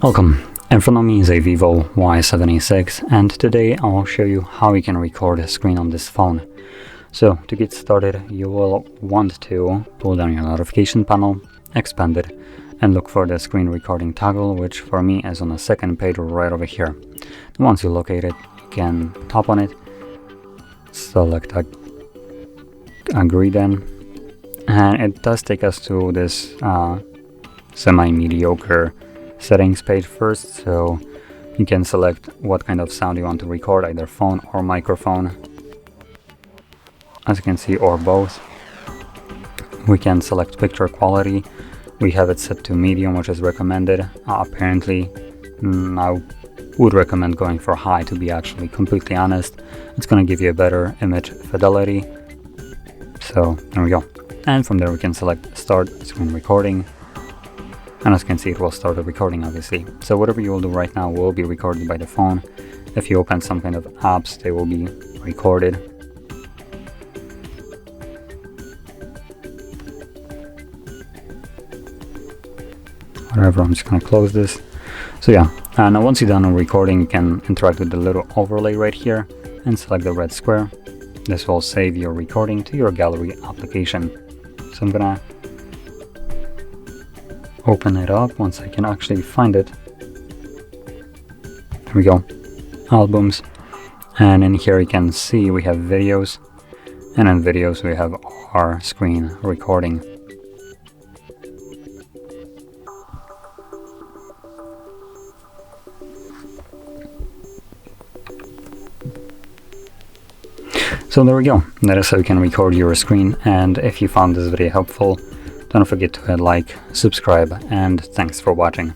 Welcome. In front of me is a VIVO Y76, and today I'll show you how you can record a screen on this phone. So to get started, you will want to pull down your notification panel, expand it, and look for the screen recording toggle, which for me is on the second page right over here. And once you locate it, you can tap on it, select agree then, and it does take us to this semi-mediocre settings page first, so you can select what kind of sound you want to record, either phone or microphone, as you can see, or both. We can select picture quality. We have it set to medium, which is recommended. Apparently, I would recommend going for high, to be actually completely honest. It's going to give you a better image fidelity. So there we go. And from there we can select start screen recording. And as you can see, it will start the recording, obviously. So whatever you will do right now will be recorded by the phone. If you open some kind of apps, they will be recorded. Whatever, I'm just going to close this. So yeah, now once you're done with recording, you can interact with the little overlay right here and select the red square. This will save your recording to your gallery application. So I'm going to open it up once I can actually find it. There we go, albums, and in here you can see we have videos, and in videos we have our screen recording. So there we go, that is how you can record your screen, and if you found this video helpful, don't forget to hit like, subscribe, and thanks for watching.